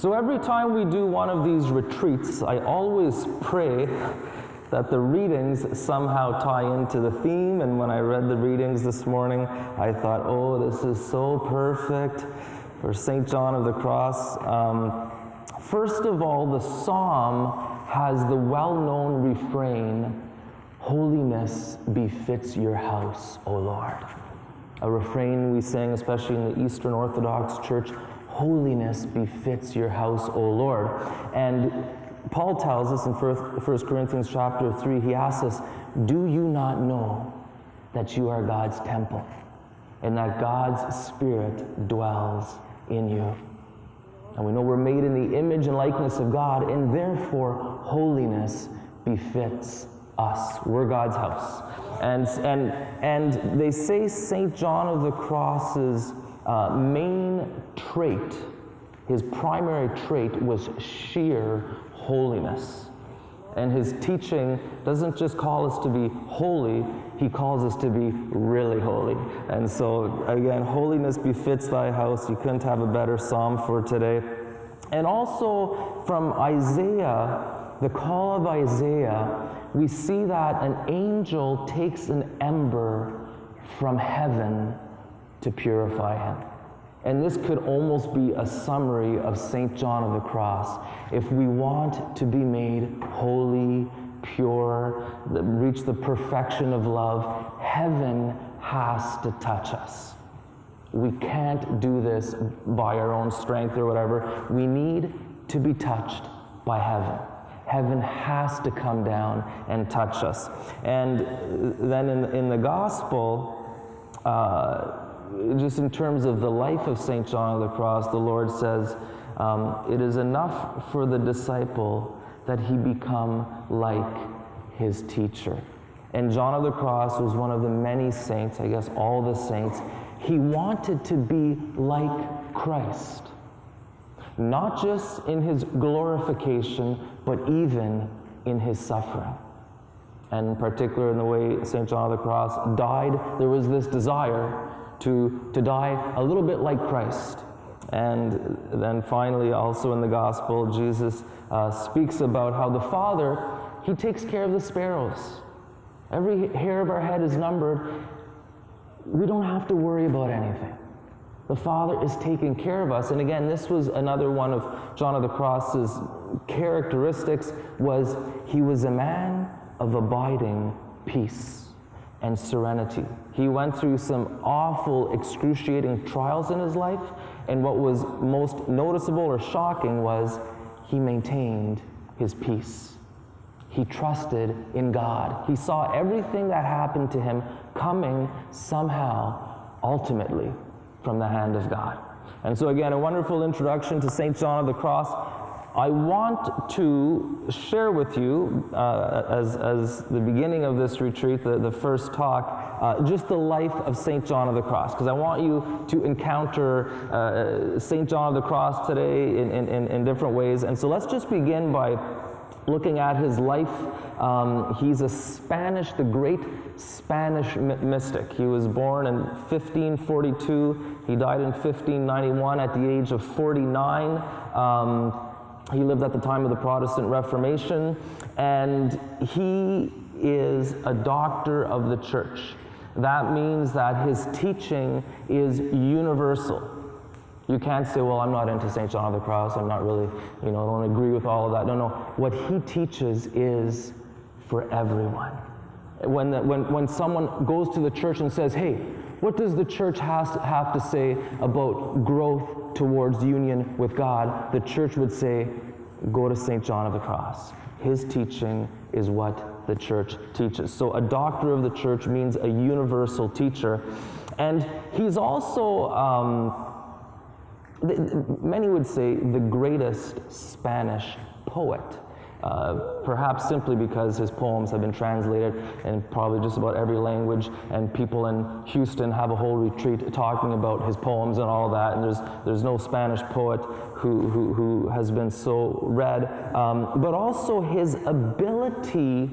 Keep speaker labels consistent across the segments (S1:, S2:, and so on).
S1: So every time we do one of these retreats, I always pray that the readings somehow tie into the theme. And when I read the readings this morning, I thought, oh, this is so perfect for St. John of the Cross. First of all, the psalm has the well-known refrain, "Holiness befits your house, O Lord." A refrain we sing, especially in the Eastern Orthodox Church, "Holiness befits your house, O Lord." And Paul tells us in 1 Corinthians chapter 3, he asks us, "Do you not know that you are God's temple and that God's Spirit dwells in you?" And we know we're made in the image and likeness of God, and therefore holiness befits us. We're God's house. And they say St. John of the Cross's main trait, his primary trait, was sheer holiness. And his teaching doesn't just call us to be holy, he calls us to be really holy. And so, again, holiness befits thy house. You couldn't have a better psalm for today. And also from Isaiah, the call of Isaiah, we see that an angel takes an ember from heaven to purify him. And this could almost be a summary of St. John of the Cross. If we want to be made holy, pure, reach the perfection of love, heaven has to touch us. We can't do this by our own strength or whatever. We need to be touched by heaven. Heaven has to come down and touch us. And then in the gospel, just in terms of the life of St. John of the Cross, the Lord says, it is enough for the disciple that he become like his teacher. And John of the Cross was one of the many saints, I guess all the saints. He wanted to be like Christ, not just in his glorification, but even in his suffering. And in particular, in the way St. John of the Cross died, there was this desire to die a little bit like Christ. And then finally, also in the gospel, Jesus speaks about how the Father, he takes care of the sparrows. Every hair of our head is numbered. We don't have to worry about anything. The Father is taking care of us. And again, this was another one of John of the Cross's characteristics, was he was a man of abiding peace and serenity. He went through some awful, excruciating trials in his life, and what was most noticeable or shocking was he maintained his peace. He trusted in God. He saw everything that happened to him coming somehow, ultimately, from the hand of God. And so again, a wonderful introduction to St. John of the Cross. I want to share with you, as the beginning of this retreat, the first talk, just the life of St. John of the Cross, because I want you to encounter St. John of the Cross today in different ways. And so let's just begin by looking at his life. He's the great Spanish mystic. He was born in 1542. He died in 1591 at the age of 49. He lived at the time of the Protestant Reformation, and he is a doctor of the church. That means that his teaching is universal. You can't say, well, I'm not into St. John of the Cross, I'm not really, I don't agree with all of that. No. What he teaches is for everyone. When someone goes to the church and says, hey, what does the church have to say about growth towards union with God? The church would say, go to St. John of the Cross. His teaching is what the church teaches. So a doctor of the church means a universal teacher. And he's also, many would say, the greatest Spanish poet. Perhaps simply because his poems have been translated in probably just about every language, and people in Houston have a whole retreat talking about his poems and all that, and there's no Spanish poet who has been so read, but also his ability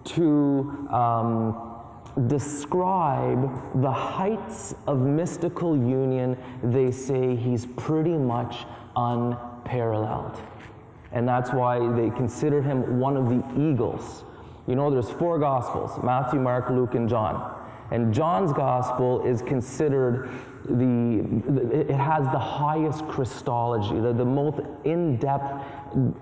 S1: to describe the heights of mystical union. They say he's pretty much unparalleled. And that's why they consider him one of the eagles. You know, there's 4 Gospels, Matthew, Mark, Luke, and John. And John's Gospel is considered it has the highest Christology, the most in-depth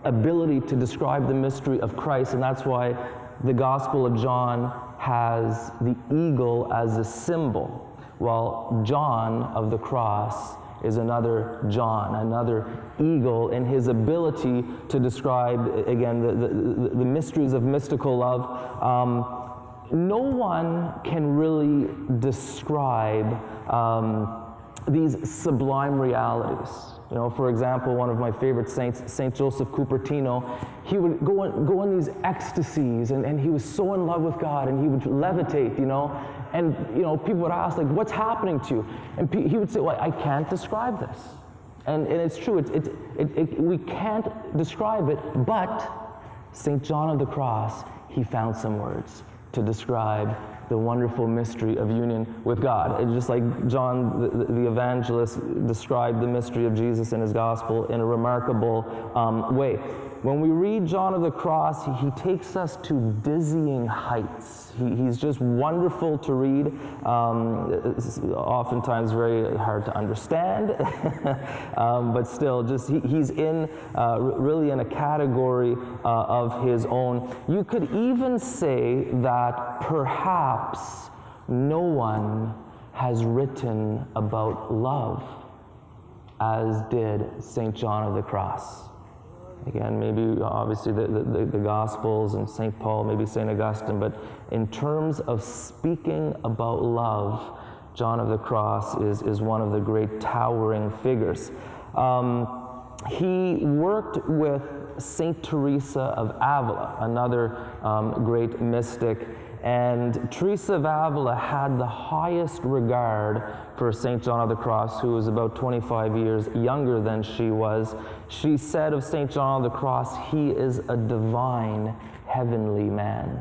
S1: ability to describe the mystery of Christ, and that's why the Gospel of John has the eagle as a symbol, while John of the Cross is another John, another eagle in his ability to describe, again, the mysteries of mystical love. No one can really describe these sublime realities. You know, for example, one of my favorite saints, Saint Joseph Cupertino, he would go in these ecstasies, and he was so in love with God, and he would levitate, you know, and you know, people would ask, like, what's happening to you? And he would say, well, I can't describe this. And it's true, we can't describe it, but St. John of the Cross, he found some words to describe the wonderful mystery of union with God. It's just like John the evangelist described the mystery of Jesus in his gospel in a remarkable way. When we read John of the Cross, he takes us to dizzying heights. He's just wonderful to read. It's oftentimes very hard to understand, but still, just he's in really in a category of his own. You could even say that perhaps no one has written about love as did St. John of the Cross. Again, maybe obviously the Gospels and St. Paul, maybe St. Augustine, but in terms of speaking about love, John of the Cross is one of the great towering figures. He worked with St. Teresa of Avila, another great mystic, and Teresa of Avila had the highest regard for St. John of the Cross, who was about 25 years younger than she was. She said of St. John of the Cross, he is a divine, heavenly man.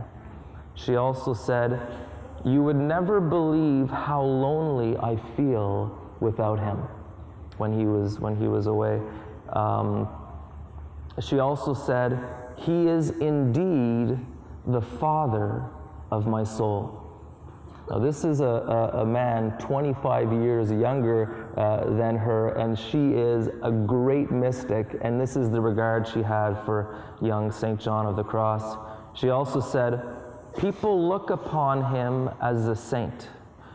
S1: She also said, you would never believe how lonely I feel without him when he was away. She also said, he is indeed the Father of my soul. Now this is a man 25 years younger than her, and she is a great mystic, and this is the regard she had for young St. John of the Cross. She also said, people look upon him as a saint,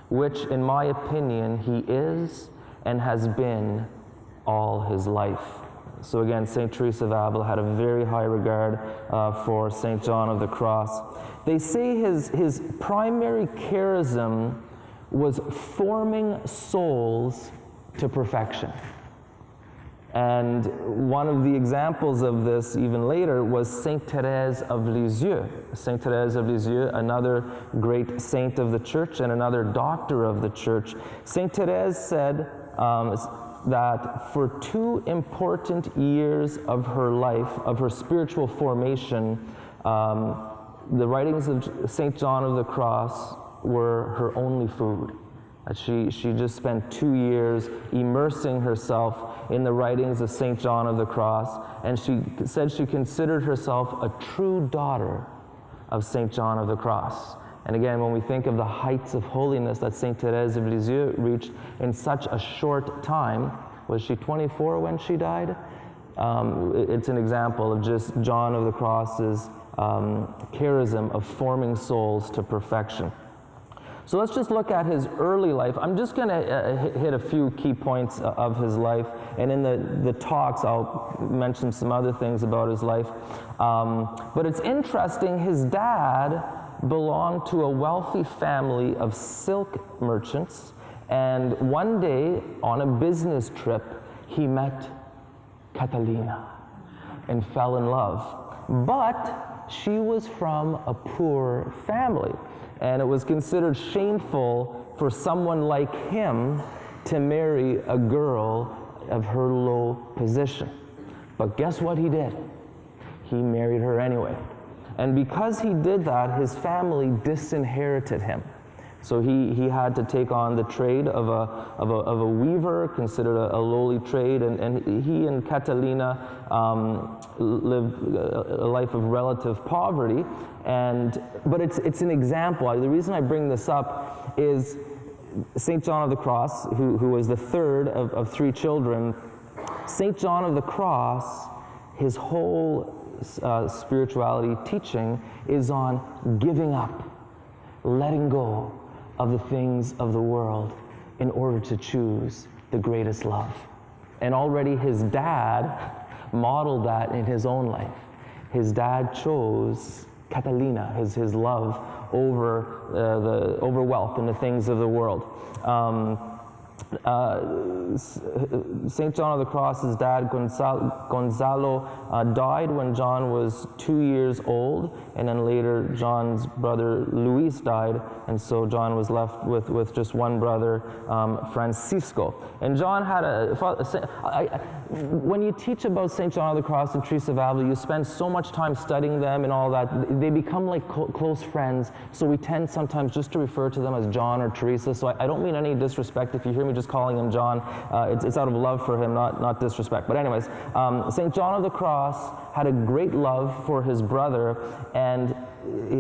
S1: which in my opinion he is and has been all his life. So again, St. Teresa of Avila had a very high regard for St. John of the Cross. They say his primary charism was forming souls to perfection. And one of the examples of this even later was Saint Teresa of Lisieux. Saint Teresa of Lisieux, another great saint of the church and another doctor of the church. Saint Teresa said that for 2 important years of her life, of her spiritual formation, the writings of St. John of the Cross were her only food. She just spent 2 years immersing herself in the writings of St. John of the Cross, and she said she considered herself a true daughter of St. John of the Cross. And again, when we think of the heights of holiness that St. Teresa of Lisieux reached in such a short time, was she 24 when she died? It's an example of just John of the Cross's charism of forming souls to perfection. So let's just look at his early life. I'm just going to hit a few key points of his life, and in the talks I'll mention some other things about his life. But it's interesting, his dad belonged to a wealthy family of silk merchants, and one day on a business trip he met Catalina and fell in love. But she was from a poor family, and it was considered shameful for someone like him to marry a girl of her low position. But guess what he did? He married her anyway. And because he did that, his family disinherited him. So he had to take on the trade of a weaver, considered a lowly trade, and he and Catalina lived a life of relative poverty. But it's an example. The reason I bring this up is St. John of the Cross, who was the third of three children. St. John of the Cross, his whole spirituality teaching is on giving up, letting go of the things of the world in order to choose the greatest love. And already his dad modeled that in his own life. His dad chose Catalina, his love, over wealth and the things of the world. St. John of the Cross's dad, Gonzalo, died when John was 2 years old, and then later John's brother Luis died, and so John was left with just one brother, Francisco. And John had when you teach about St. John of the Cross and Teresa of Avila, you spend so much time studying them and all that. They become like close friends, so we tend sometimes just to refer to them as John or Teresa. So I don't mean any disrespect if you hear me just calling him John. It's out of love for him, not disrespect. But anyways, St. John of the Cross had a great love for his brother, and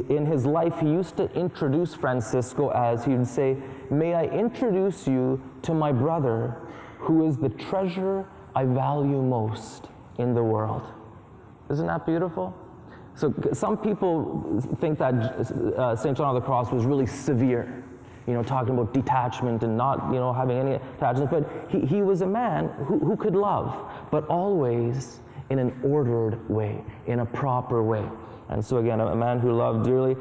S1: in his life he used to introduce Francisco as, he would say, "May I introduce you to my brother, who is the treasure I value most in the world." Isn't that beautiful? So some people think that St. John of the Cross was really severe, talking about detachment and not, having any attachment. But he was a man who could love, but always in an ordered way, in a proper way. And so again, a man who loved dearly.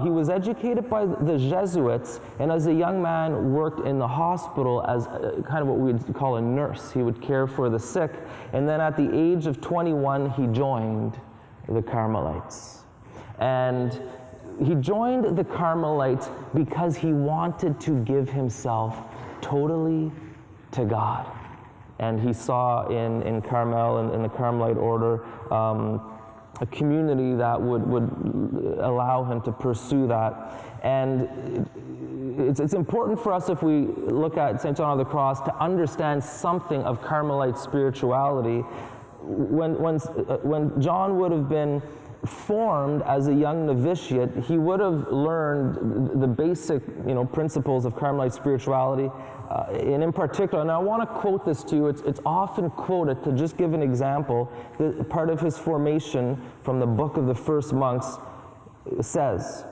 S1: He was educated by the Jesuits, and as a young man worked in the hospital as kind of what we would call a nurse. He would care for the sick. And then at the age of 21, he joined the Carmelites. And he joined the Carmelites because he wanted to give himself totally to God. And he saw in Carmel and in the Carmelite order a community that would allow him to pursue that. And it's important for us, if we look at St. John of the Cross, to understand something of Carmelite spirituality. When John would have been formed as a young novitiate, he would have learned the basic principles of Carmelite spirituality. And in particular, and I want to quote this to you, it's often quoted to just give an example. Part of his formation from the Book of the First Monks says,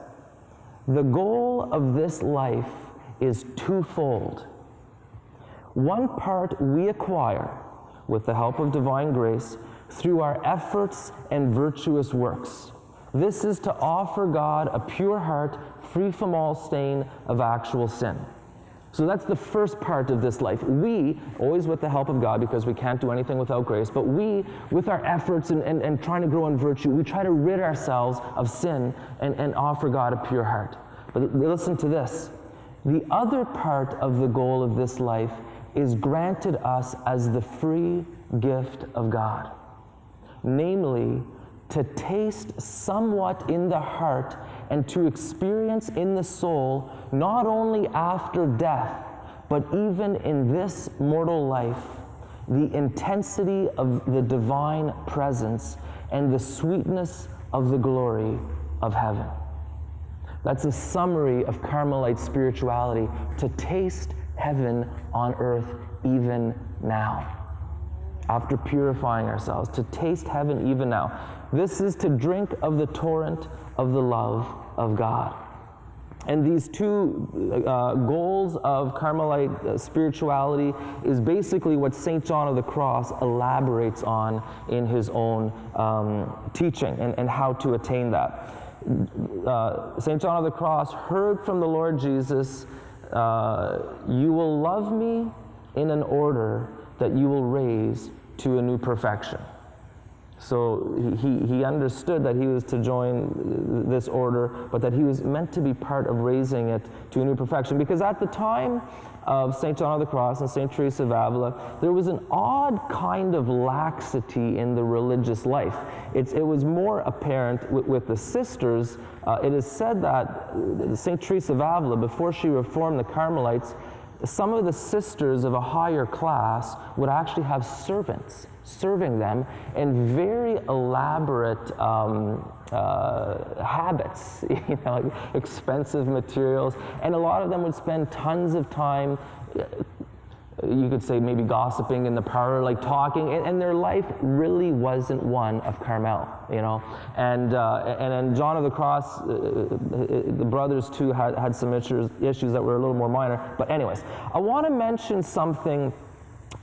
S1: "The goal of this life is twofold. One part we acquire, with the help of divine grace, through our efforts and virtuous works. This is to offer God a pure heart, free from all stain of actual sin." So that's the first part of this life. We, always with the help of God, because we can't do anything without grace, but we, with our efforts and trying to grow in virtue, we try to rid ourselves of sin and offer God a pure heart. But listen to this. The other part of the goal of this life is granted us as the free gift of God. Namely, to taste somewhat in the heart and to experience in the soul, not only after death, but even in this mortal life, the intensity of the divine presence and the sweetness of the glory of heaven. That's a summary of Carmelite spirituality, to taste heaven on earth even now. After purifying ourselves, to taste heaven even now. This is to drink of the torrent of the love of God. And these two goals of Carmelite spirituality is basically what St. John of the Cross elaborates on in his own teaching and how to attain that. St. John of the Cross heard from the Lord Jesus, "You will love me in an order that you will raise to a new perfection." So he understood that he was to join this order, but that he was meant to be part of raising it to a new perfection. Because at the time of St. John of the Cross and St. Teresa of Avila, there was an odd kind of laxity in the religious life. It was more apparent with the sisters. It is said that St. Teresa of Avila, before she reformed the Carmelites, some of the sisters of a higher class would actually have servants serving them in very elaborate habits, like expensive materials, and a lot of them would spend tons of time, you could say maybe gossiping in the parlor, like talking, and their life really wasn't one of Carmel, And then John of the Cross, the brothers too had some issues that were a little more minor. But anyways, I want to mention something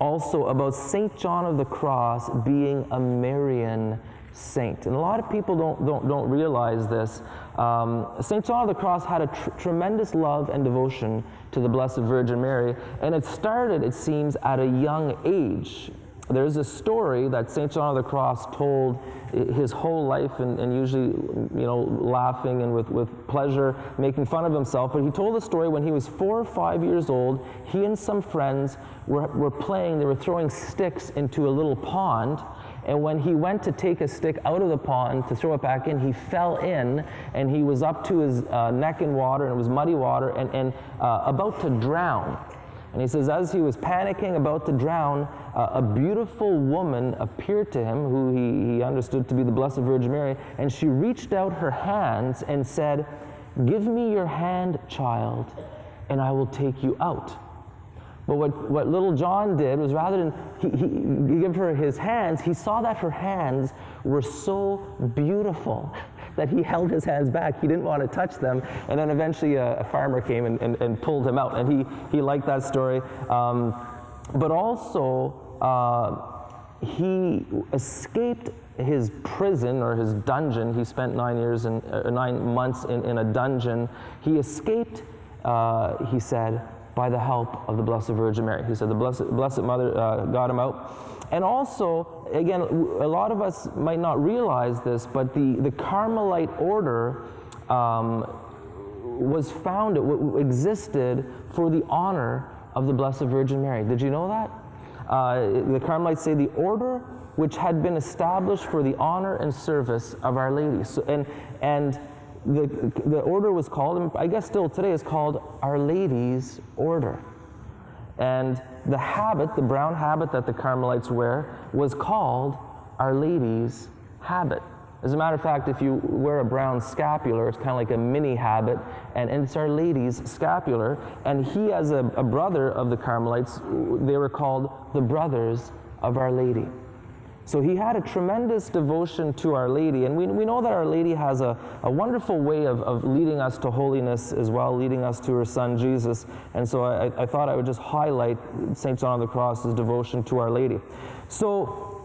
S1: also about St. John of the Cross being a Marian saint. And a lot of people don't realize this. St. John of the Cross had a tremendous love and devotion to the Blessed Virgin Mary, and it started, it seems, at a young age. There's a story that St. John of the Cross told his whole life, and usually, laughing and with pleasure, making fun of himself. But he told the story when he was 4 or 5 years old. He and some friends were playing. They were throwing sticks into a little pond. And when he went to take a stick out of the pond to throw it back in, he fell in, and he was up to his neck in water, and it was muddy water, and about to drown. And he says, as he was panicking, about to drown, a beautiful woman appeared to him, who he understood to be the Blessed Virgin Mary, and she reached out her hands and said, "Give me your hand, child, and I will take you out." But what little John did was, rather than he give her his hands, he saw that her hands were so beautiful that he held his hands back. He didn't want to touch them. And then eventually a farmer came and pulled him out. And he liked that story. But also, he escaped his prison or his dungeon. He spent 9 months in a dungeon. He escaped, he said, by the help of the Blessed Virgin Mary. He said the Blessed Mother got him out. And also, again, a lot of us might not realize this, but the Carmelite order was founded, existed for the honor of the Blessed Virgin Mary. Did you know that? The Carmelites say the order which had been established for the honor and service of Our Lady. So, and the order was called, and I guess still today is called Our Lady's Order. And the habit, the brown habit that the Carmelites wear, was called Our Lady's habit. As a matter of fact, if you wear a brown scapular, it's kind of like a mini habit, and it's Our Lady's scapular. And he, as a brother of the Carmelites, they were called the Brothers of Our Lady. So he had a tremendous devotion to Our Lady, and we know that Our Lady has a wonderful way of leading us to holiness as well, leading us to her Son Jesus. And so I thought I would just highlight St. John of the Cross's devotion to Our Lady. So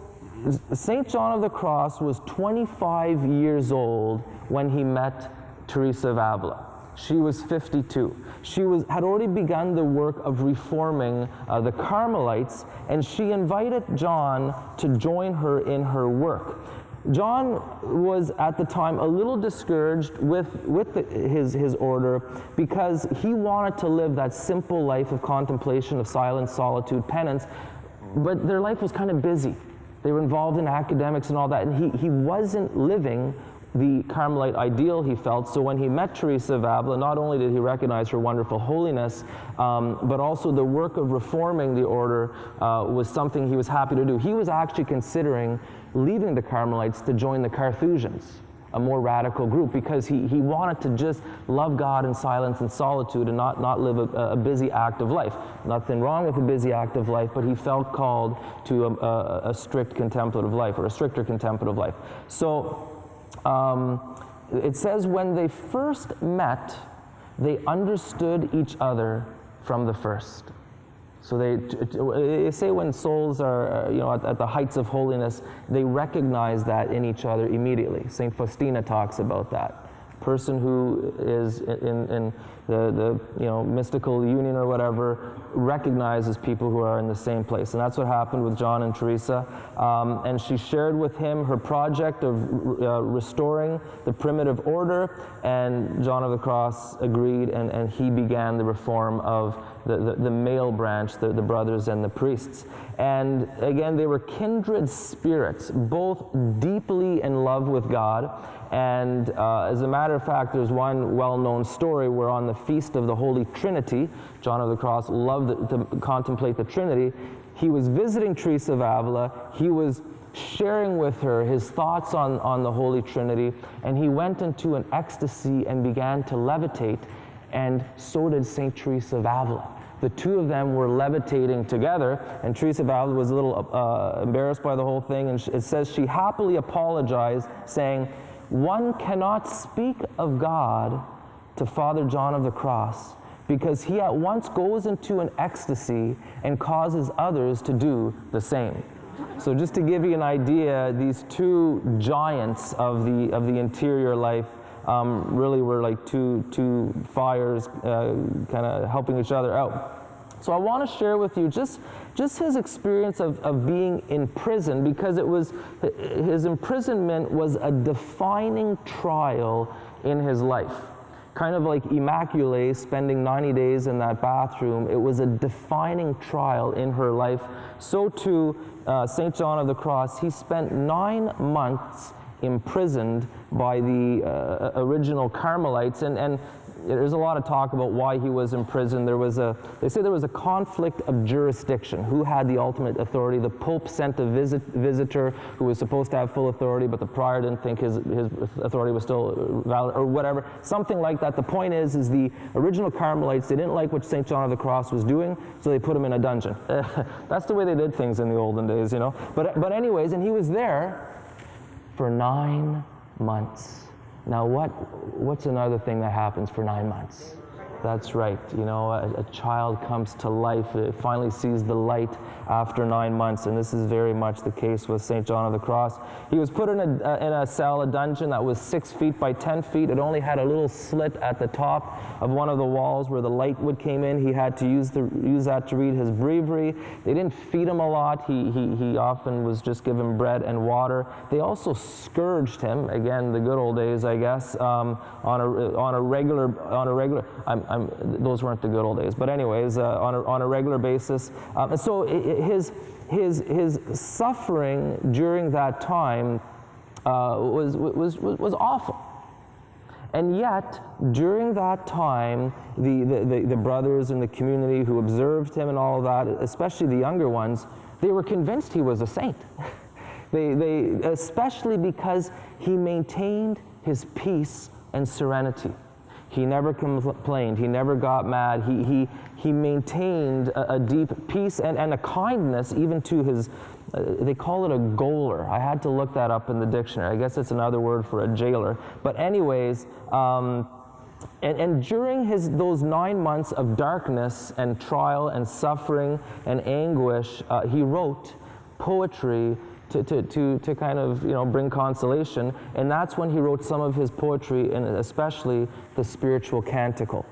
S1: St. John of the Cross was 25 years old when he met Teresa of Avila. She was 52. She had already begun the work of reforming the Carmelites, and she invited John to join her in her work. John was at the time a little discouraged with his order, because he wanted to live that simple life of contemplation, of silence, solitude, penance, but their life was kind of busy. They were involved in academics and all that, and he wasn't living the Carmelite ideal, he felt. So when he met Teresa of Avila, not only did he recognize her wonderful holiness, but also the work of reforming the order was something he was happy to do. He was actually considering leaving the Carmelites to join the Carthusians, a more radical group, because he wanted to just love God in silence and solitude and not live a busy active life. Nothing wrong with a busy active life, but he felt called to a strict contemplative life, or a stricter contemplative life. So it says when they first met, they understood each other from the first. So they say when souls are at the heights of holiness, they recognize that in each other immediately. St. Faustina talks about that. Person who is in mystical union or whatever, recognizes people who are in the same place. And that's what happened with John and Teresa. And she shared with him her project of restoring the primitive order, and John of the Cross agreed, and he began the reform of the male branch, the brothers and the priests. And again, they were kindred spirits, both deeply in love with God. And as a matter of fact, there's one well-known story where on the Feast of the Holy Trinity, John of the Cross loved to contemplate the Trinity. He was visiting Teresa of Avila. He was sharing with her his thoughts on the Holy Trinity, and he went into an ecstasy and began to levitate, and so did St. Teresa of Avila. The two of them were levitating together, and Teresa of Avila was a little embarrassed by the whole thing, and it says she happily apologized, saying, "One cannot speak of God to Father John of the Cross, because he at once goes into an ecstasy and causes others to do the same." So just to give you an idea, these two giants of the interior life really were like two fires kind of helping each other out. So I want to share with you just his experience of being in prison, because his imprisonment was a defining trial in his life. Kind of like Immaculée spending 90 days in that bathroom, it was a defining trial in her life. So too, St. John of the Cross, he spent 9 months imprisoned by the original Carmelites, and there's a lot of talk about why he was imprisoned. They say there was a conflict of jurisdiction. Who had the ultimate authority? The Pope sent a visitor who was supposed to have full authority, but the prior didn't think his authority was still valid, or whatever. Something like that. The point is the original Carmelites, they didn't like what St. John of the Cross was doing, so they put him in a dungeon. That's the way they did things in the olden days, you know. But anyways, and he was there for 9 months. Now what's another thing that happens for 9 months? That's right, you know, a child comes to life, it finally sees the light after 9 months, and this is very much the case with St. John of the Cross. He was put in a cell, a dungeon that was 6 feet by 10 feet. It only had a little slit at the top of one of the walls where the light would came in. He had to use that to read his breviary. They didn't feed him a lot. He often was just given bread and water. They also scourged him, again, the good old days, I guess, on a regular. Those weren't the good old days, but anyways, on a regular basis. And so his suffering during that time was awful. And yet, during that time, the brothers in the community who observed him and all of that, especially the younger ones, they were convinced he was a saint. They especially because he maintained his peace and serenity. He never complained. He never got mad. He maintained a deep peace and a kindness even to his, they call it a gaoler. I had to look that up in the dictionary. I guess it's another word for a jailer. But anyways, and during those 9 months of darkness and trial and suffering and anguish, he wrote poetry to kind of, you know, bring consolation, and that's when he wrote some of his poetry, and especially the spiritual canticle.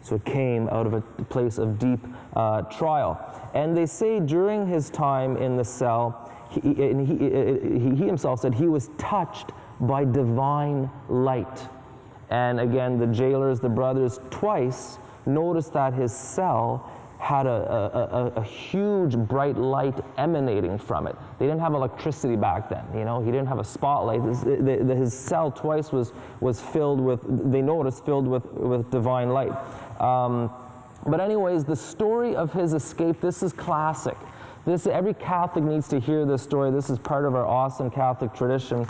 S1: So it came out of a place of deep trial. And they say during his time in the cell, he himself said he was touched by divine light. And again, the jailers, the brothers, twice noticed that his cell had a huge bright light emanating from it. They didn't have electricity back then, you know. He didn't have a spotlight. His cell twice was filled with, they noticed, filled with divine light. But anyways, the story of his escape, this is classic. Every Catholic needs to hear this story. This is part of our awesome Catholic tradition.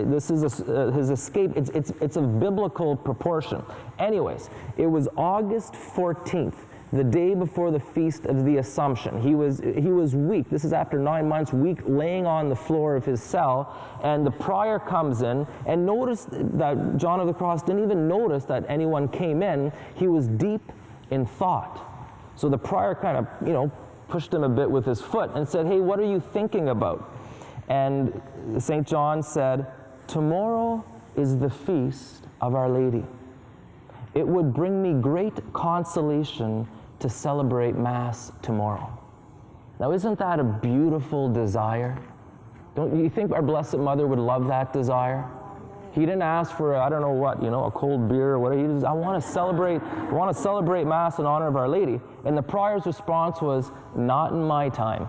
S1: This is his escape. It's of biblical proportion. Anyways, it was August 14th. The day before the Feast of the Assumption. He was weak. This is after 9 months, weak, laying on the floor of his cell, and the prior comes in and noticed that John of the Cross didn't even notice that anyone came in. He was deep in thought. So the prior kind of, you know, pushed him a bit with his foot and said, "Hey, what are you thinking about?" And St. John said, "Tomorrow is the feast of Our Lady. It would bring me great consolation to celebrate Mass tomorrow. Now, isn't that a beautiful desire? Don't you think our Blessed Mother would love that desire? He didn't ask for, I don't know what, a cold beer or whatever. He just, I want to celebrate Mass in honor of Our Lady. And the prior's response was, not in my time.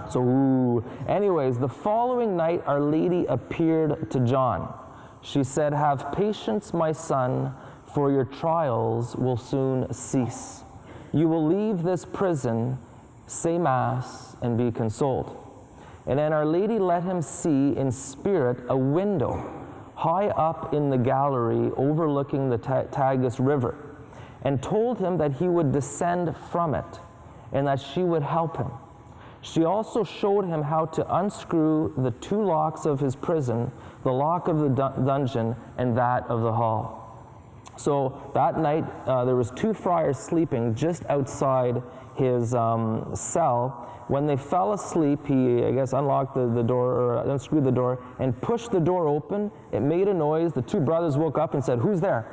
S1: So, anyways, the following night, Our Lady appeared to John. She said, "Have patience, my son, for your trials will soon cease. You will leave this prison, say Mass, and be consoled." And then Our Lady let him see in spirit a window high up in the gallery overlooking the Tagus River, and told him that he would descend from it, and that she would help him. She also showed him how to unscrew the 2 locks of his prison, the lock of the dungeon and that of the hall. So that night, there was 2 friars sleeping just outside his cell. When they fell asleep, he, I guess, unlocked the door, or unscrewed the door, and pushed the door open. It made a noise. The 2 brothers woke up and said, "Who's there?"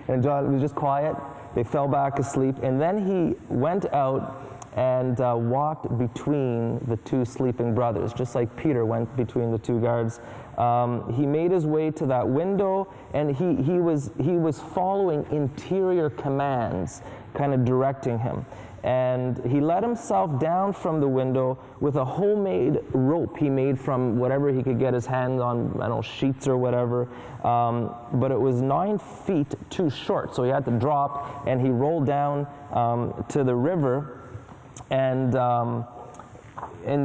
S1: And John was just quiet. They fell back asleep. And then he went out and walked between the 2 sleeping brothers, just like Peter went between the 2 guards. He made his way to that window, and he was following interior commands, kind of directing him. And he let himself down from the window with a homemade rope he made from whatever he could get his hands on, I don't know, sheets or whatever. But it was 9 feet too short, so he had to drop, and he rolled down to the river. And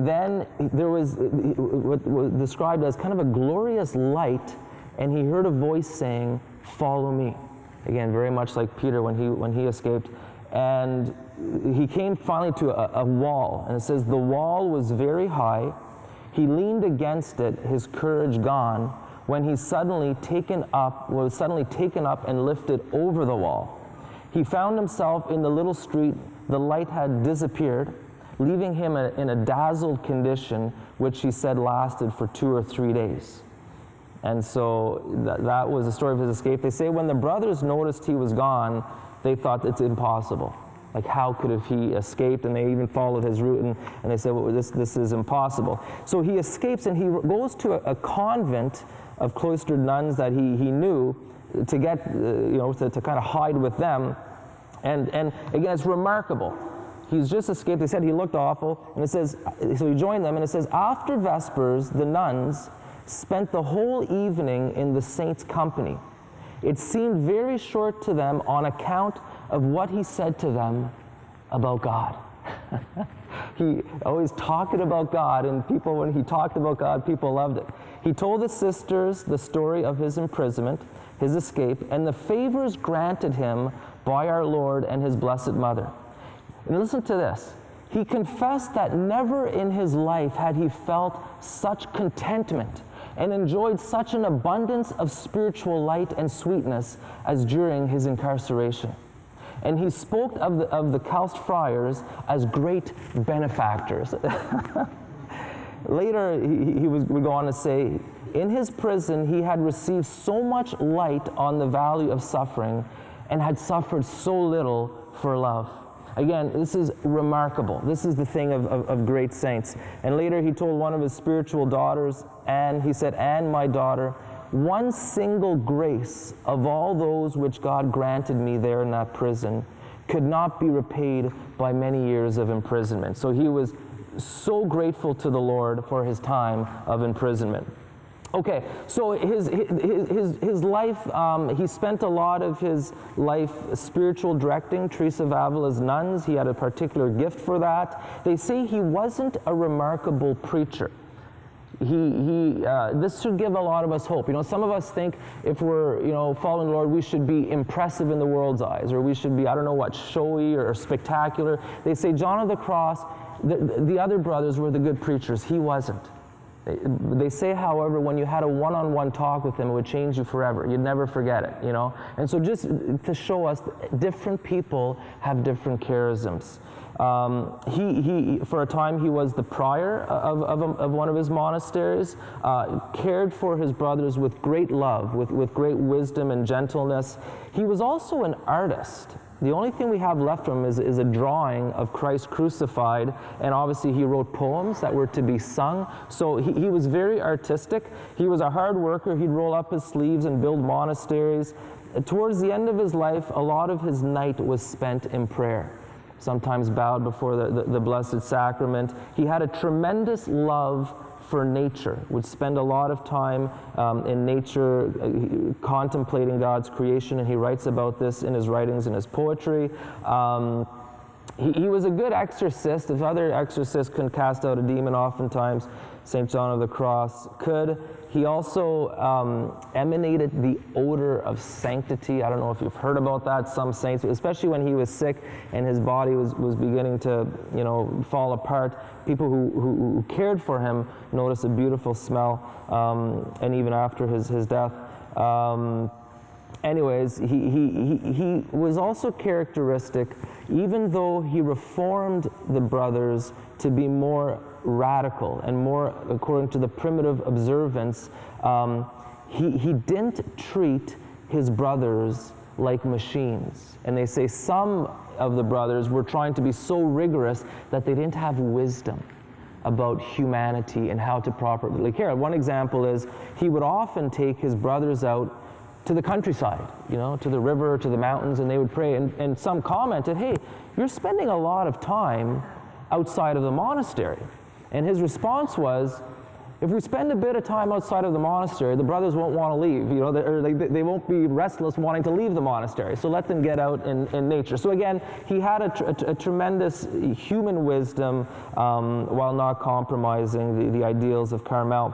S1: then there was what was described as kind of a glorious light, and he heard a voice saying, "Follow me." Again, very much like Peter when he escaped. And he came finally to a wall, and it says the wall was very high. He leaned against it, his courage gone, when he was suddenly taken up and lifted over the wall. He found himself in the little street. The light had disappeared, leaving him in a dazzled condition, which he said lasted for 2 or 3 days. And so that was the story of his escape. They say when the brothers noticed he was gone, they thought it's impossible. Like, how could have he escaped? And they even followed his route, and they said, well, this is impossible. So he escapes, and he goes to a convent of cloistered nuns that he knew to get, to kind of hide with them. And again, it's remarkable. He's just escaped. They said he looked awful, and it says, so he joined them, and it says, after Vespers, the nuns spent the whole evening in the saint's company. It seemed very short to them on account of what he said to them about God. He always talking about God, and people, when he talked about God, people loved it. He told the sisters the story of his imprisonment, his escape, and the favors granted him by our Lord and his Blessed Mother. And listen to this. He confessed that never in his life had he felt such contentment and enjoyed such an abundance of spiritual light and sweetness as during his incarceration. And he spoke of the Calced friars as great benefactors. Later, he would go on to say, in his prison, he had received so much light on the value of suffering and had suffered so little for love. Again, this is remarkable. This is the thing of great saints. And later he told one of his spiritual daughters, Anne, he said, Anne, my daughter, one single grace of all those which God granted me there in that prison could not be repaid by many years of imprisonment. So he was so grateful to the Lord for his time of imprisonment. Okay, so his life, he spent a lot of his life spiritual directing Teresa of Avila's nuns. He had a particular gift for that. They say he wasn't a remarkable preacher. This should give a lot of us hope. Some of us think if we're, following the Lord, we should be impressive in the world's eyes, or we should be, showy or spectacular. They say John of the Cross, the other brothers were the good preachers. He wasn't. They say, however, when you had a one-on-one talk with him, it would change you forever. You'd never forget it, And so just to show us, different people have different charisms. For a time, he was the prior of one of his monasteries, cared for his brothers with great love, with great wisdom and gentleness. He was also an artist. The only thing we have left from him is a drawing of Christ crucified, and obviously he wrote poems that were to be sung. So he was very artistic. He was a hard worker. He'd roll up his sleeves and build monasteries. Towards the end of his life, a lot of his night was spent in prayer, sometimes bowed before the Blessed Sacrament. He had a tremendous love for nature, would spend a lot of time in nature, contemplating God's creation, and he writes about this in his writings and his poetry. He was a good exorcist. If other exorcists couldn't cast out a demon, oftentimes St. John of the Cross could. He also emanated the odor of sanctity. I don't know if you've heard about that. Some saints, especially when he was sick and his body was beginning to, fall apart, people who cared for him noticed a beautiful smell, and even after his death. Anyways, he was also characteristic, even though he reformed the brothers to be more radical and more according to the primitive observance, he didn't treat his brothers like machines. And they say some of the brothers were trying to be so rigorous that they didn't have wisdom about humanity and how to properly care. One example is he would often take his brothers out to the countryside, to the river, to the mountains, and they would pray. And some commented, hey, you're spending a lot of time outside of the monastery. And his response was, if we spend a bit of time outside of the monastery, the brothers won't want to leave, they won't be restless wanting to leave the monastery. So let them get out in nature. So again, he had a tremendous human wisdom while not compromising the ideals of Carmel.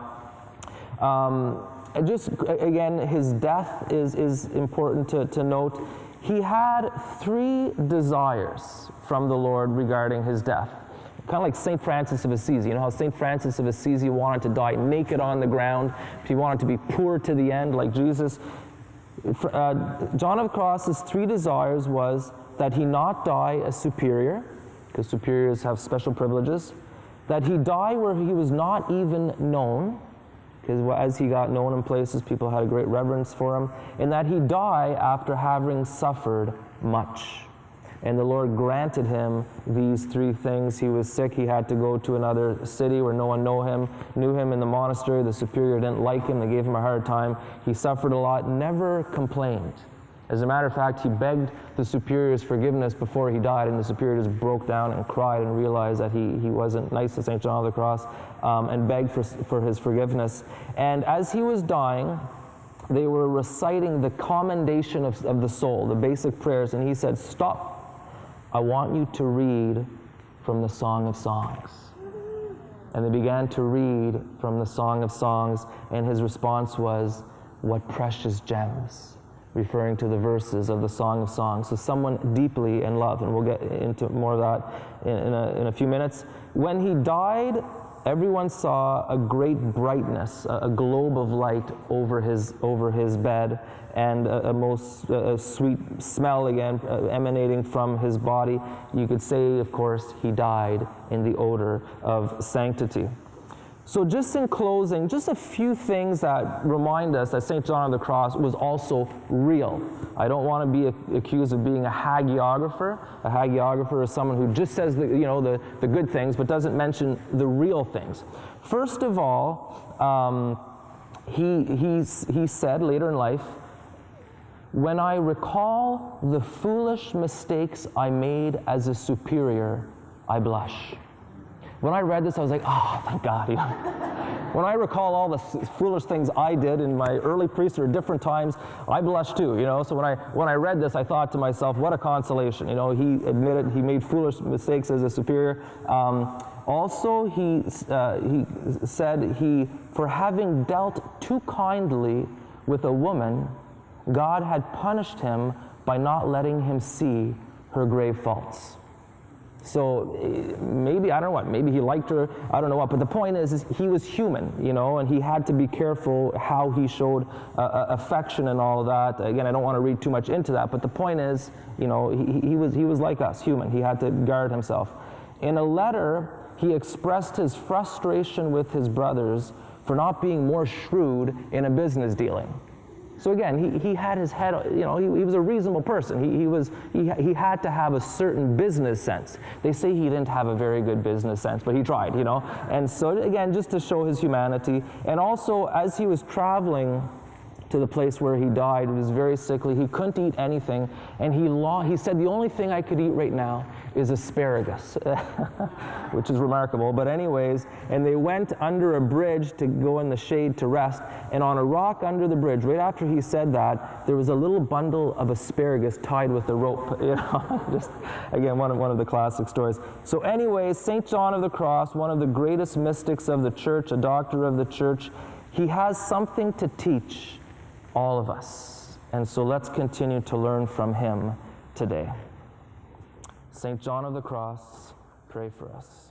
S1: And just, again, his death is important to note. He had 3 desires from the Lord regarding his death. Kind of like St. Francis of Assisi. You know how St. Francis of Assisi wanted to die naked on the ground. He wanted to be poor to the end like Jesus. John of the Cross's 3 desires was that he not die a superior, because superiors have special privileges, that he die where he was not even known, because as he got known in places, people had a great reverence for him, and that he die after having suffered much. And the Lord granted him these 3 things. He was sick. He had to go to another city where no one knew him in the monastery. The superior didn't like him. They gave him a hard time. He suffered a lot, never complained. As a matter of fact, he begged the superior's forgiveness before he died, and the superior just broke down and cried and realized that he wasn't nice to St. John of the Cross, and begged for his forgiveness. And as he was dying, they were reciting the commendation of the soul, the basic prayers, and he said, "Stop. I want you to read from the Song of Songs." And they began to read from the Song of Songs, and his response was, "What precious gems," referring to the verses of the Song of Songs. So someone deeply in love, and we'll get into more of that in a few minutes. When he died, everyone saw a great brightness, a globe of light over his bed, and a most sweet smell again emanating from his body. You could say, of course, he died in the odor of sanctity. So just in closing, just a few things that remind us that St. John of the Cross was also real. I don't want to be accused of being a hagiographer. A hagiographer is someone who just says the good things but doesn't mention the real things. First of all, he said later in life, "When I recall the foolish mistakes I made as a superior, I blush." When I read this, I was like, oh, thank God. When I recall all the foolish things I did in my early priesthood at different times, I blush too, So when I read this, I thought to myself, what a consolation. He admitted he made foolish mistakes as a superior. Also, he said for having dealt too kindly with a woman, God had punished him by not letting him see her grave faults. So maybe, I don't know what, maybe he liked her, I don't know what, but the point is he was human, you know, and he had to be careful how he showed affection and all of that. Again, I don't want to read too much into that, but the point is, you know, he was like us, human. He had to guard himself. In a letter, he expressed his frustration with his brothers for not being more shrewd in a business dealing. So again, he had his head, you know, he was a reasonable person. He had to have a certain business sense. They say he didn't have a very good business sense, but he tried, you know. And so again, just to show his humanity. And also, as he was traveling to the place where he died, he was very sickly, he couldn't eat anything, and he said, the only thing I could eat right now is asparagus, which is remarkable, but anyways, and they went under a bridge to go in the shade to rest, and on a rock under the bridge, right after he said that, there was a little bundle of asparagus tied with a rope, you know, just, again, one of the classic stories. So anyways, St. John of the Cross, one of the greatest mystics of the church, a doctor of the church, he has something to teach all of us. And so let's continue to learn from him today. St. John of the Cross, pray for us.